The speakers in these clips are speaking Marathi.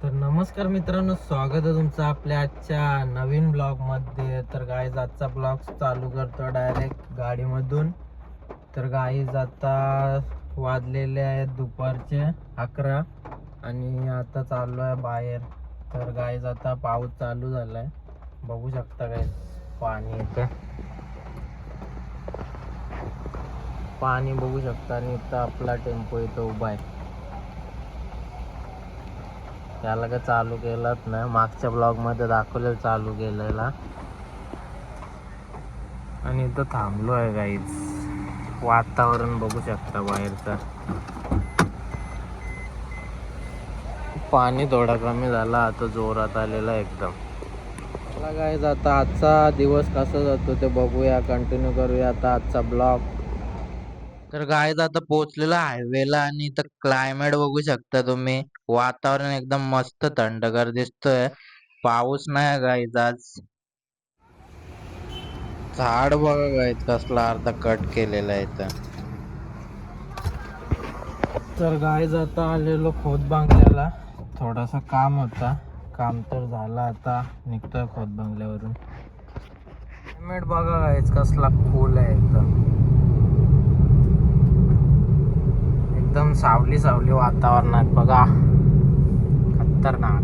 तर नमस्कार मित्रांनो, स्वागत आहे तुमचं आपल्या आजच्या नवीन ब्लॉग मध्ये. तर गाईज आजचा ब्लॉग चालू करतो डायरेक्ट गाडीमधून. तर गाईज आता वाजलेले आहेत दुपारचे 11 आणि आता चाललो आहे बाहेर. तर गाईज आता पाऊस चालू झालाय, बघू शकता गाईज पाणी येतं, पाणी बघू शकता. आणि इथं आपला टेम्पो इथं उभा आहे. त्याला काय चालू केलंच नाही, मागच्या ब्लॉग मध्ये दाखवलेलं चालू केलेला. आणि इथं थांबलो आहे गाईज, वातावरण बघू शकता बाहेरचं. पाणी थोडा कमी झाला, आता जोरात आलेला एकदम. मला गाईज आता आजचा दिवस कसा जातो ते बघूया, कंटिन्यू करूया आता आजचा ब्लॉग. तर गाईज आता पोहोचलेला हायवेला आणि इथं क्लायमेट बघू शकता तुम्ही. वातावरण एकदम मस्त थंडगार दिसतोय. पाऊस नाही गाईज आज. झाड बघा गाईज कसला अर्धा कट केलेला आहे इथं. तर गाईज आता आलेलो खोत बांगल्याला, थोडासा काम होता, काम तर झालं, आता निघतोय खोत बांगल्यावरून. क्लायमेट बघा गाईज कसला कूल आहे एकदम सावली सावली वातावरणात बघा, खतरनाक.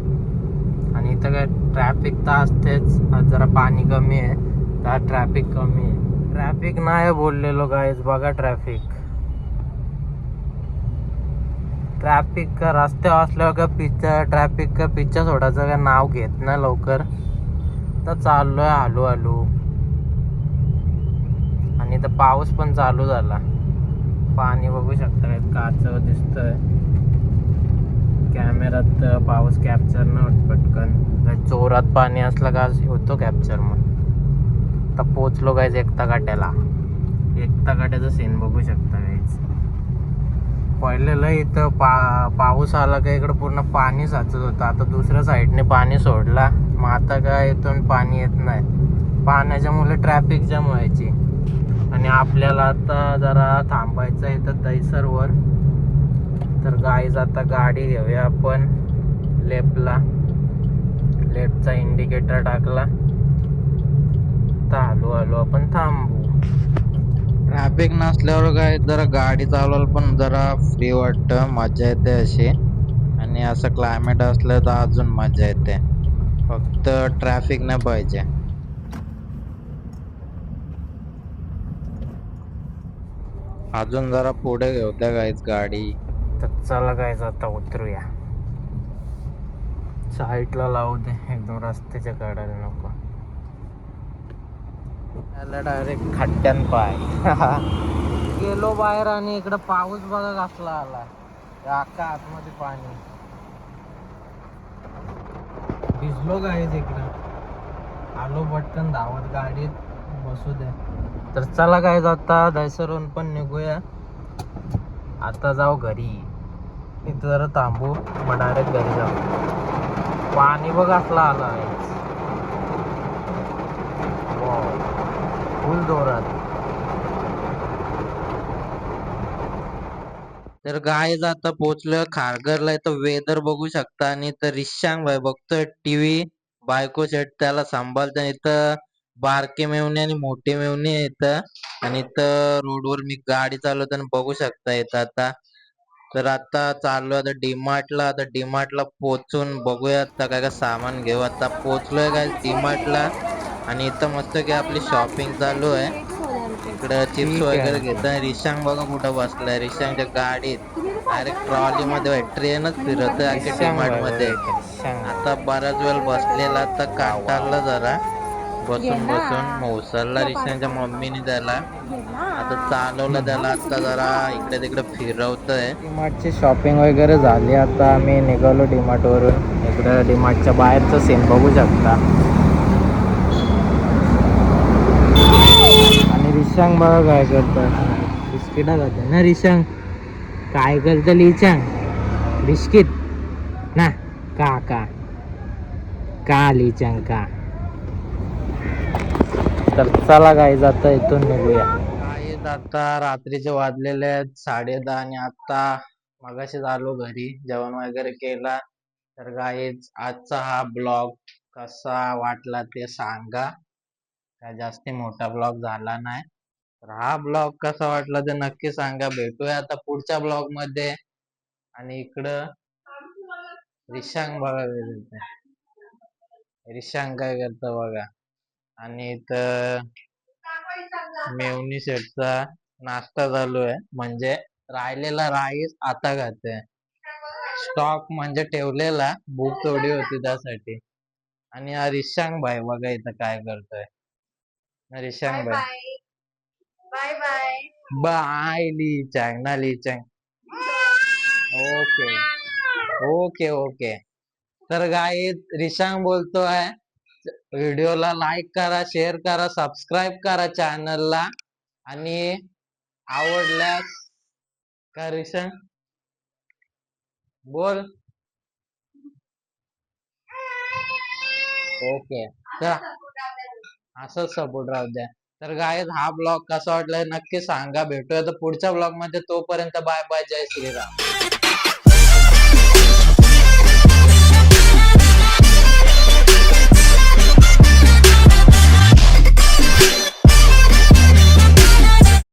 आणि इथं काय ट्रॅफिक तर असतेच, आज जरा पाणी कमी आहे तर ट्रॅफिक कमी आहे. ट्रॅफिक नाही बोललेलो गाईज, बघा ट्रॅफिक का रस्त्यावर असल्यावर का पिच्चा ट्रॅफिक का पिच्चा सोडायचं काय नाव घेत नाही लवकर. तर चाललोय हळू हळू. आणि इथं पाऊस पण चालू झाला, पाणी बघू शकता काच दिसतंय. कॅमेरात पाऊस कॅप्चर न होत पटकन, जोरात पाणी असलं का होतो कॅप्चर. मग आता पोचलो गाईज एकता काट्याचा सीन बघू शकता गाईज. पहिलेला इथं पाऊस आला का इकडं पूर्ण पाणी साचत होतं, आता दुसऱ्या साईडने पाणी सोडला, मग आता काय इथून पाणी येत नाही. पाण्याच्या मुळे ट्रॅफिक जाम व्हायची. आणि आपल्याला आता जरा थांबायचं इथं दहिसरवर. तर गाईज आता गाडी घेऊया आपण लेफ्टला, लेफ्टचा इंडिकेटर टाकला तर हळू हळू आपण थांबू. ट्रॅफिक नसल्यावर काय जरा गाडी चालवायला पण जरा फ्री वाटतं, मजा येते अशी. आणि असं क्लायमेट असलं तर अजून मजा येते, फक्त ट्रॅफिक नाही पाहिजे. अजून जरा पुढे घेऊ द्या गाईज गाडी. तर चला गाईज आता उतरूया, साईडला लावू दे, एकदम रस्त्याच्या कडेला नको. त्याला डायरेक्ट खड्ड्यान पाय गेलो बाहेर आणि इकडं पाऊस बघा कसला आला, अख्खा आतमध्ये पाणी. भिजलो गाईज इकडं, आलो पटकन धावत गाडीत, बसू दे. तर चला गाईज आता दहिसरहून पण निघूया, आता जाऊ घरी. इथं जरा थांबू, मग डायरेक्ट घरी जाऊ. पाणी बघ असला आला आहे, फुल जोरात. तर गाईज आता पोहोचलोय खारघरला. इथं वेदर बघू शकता. आणि इथं रिशांग भाई बघतोय टीव्ही, बायको सेट त्याला सांभाळतं. इथं बारके मेवणे आणि मोठे मेवणे इथं. आणि इथं रोडवर मी गाडी चालवताना बघू शकता इथं आता. तर आता चाललो आता डीमार्टला. आता डीमार्टला पोहोचून बघूया आता काय काय सामान घेऊ. आता पोहोचलोय काय डीमार्टला, आणि इथं मस्त की आपली शॉपिंग चालू आहे. इकडं चिप्स वगैरे घेतोय. रिशांग बघा कुठं बसलाय, रिशांगच्या गाडीत डायरेक्ट ट्रॉली मध्ये ट्रेनच फिरतोय अख्ख्या डीमार्ट मध्ये. आता बराच वेळ बसलेला, आता कंटाळला जरा बसून बसून. मग उचलला रिशांगच्या मम्मीने त्याला, आता चालवलं त्याला, आता जरा इकडे तिकडे फिरवतोय. डीमार्टची शॉपिंग वगैरे झाली, आता आम्ही निघालो डीमार्ट वरून. इकडे डीमार्टच्या बाहेरचं सीन बघू शकता. आणि रिशांग बघा काय करतात, बिस्किटा खाते ना रिशांग. काय करतं लिचांग, बिस्किट ना. का का का लिचांग का. तर चला गाईज आता इथून निघूया. गाईज आता रात्रीचे वाजलेले आहेत 10:30, आणि आता मगाशीच आलो घरी, जेवण वगैरे केला. तर गाईज आजचा हा ब्लॉग कसा वाटला ते सांगा. काय जास्ती मोठा ब्लॉग झाला नाही. तर हा ब्लॉग कसा वाटला ते नक्की सांगा. भेटूया आता पुढच्या ब्लॉग मध्ये. आणि इकडं रिशांग बघा रिशांग काय करतो बघा. आणि इथं मेवणी शेटचा नाश्ता चालू आहे, म्हणजे राहिलेला राईस आता खाते. स्टॉक म्हणजे ठेवलेला, भूक थोडी होती त्यासाठी. आणि हा रिशांग भाई बघा इथं काय करतोय. रिशांग भाई बाय बाय. बाय लिचँग ना लिचँग. Okay okay okay. तर गाईज रिशांग बोलतोय, व्हिडिओला लाईक करा, शेअर करा, सबस्क्राईब करा चॅनलला. आणि आवडल्यास का रिशांग बोल. ओके, तर असंच सपोर्ट राहू द्या. तर गाईज हा ब्लॉग कसा वाटला नक्की सांगा. भेटूया तर पुढच्या ब्लॉग मध्ये. तोपर्यंत बाय बाय, जय श्रीराम.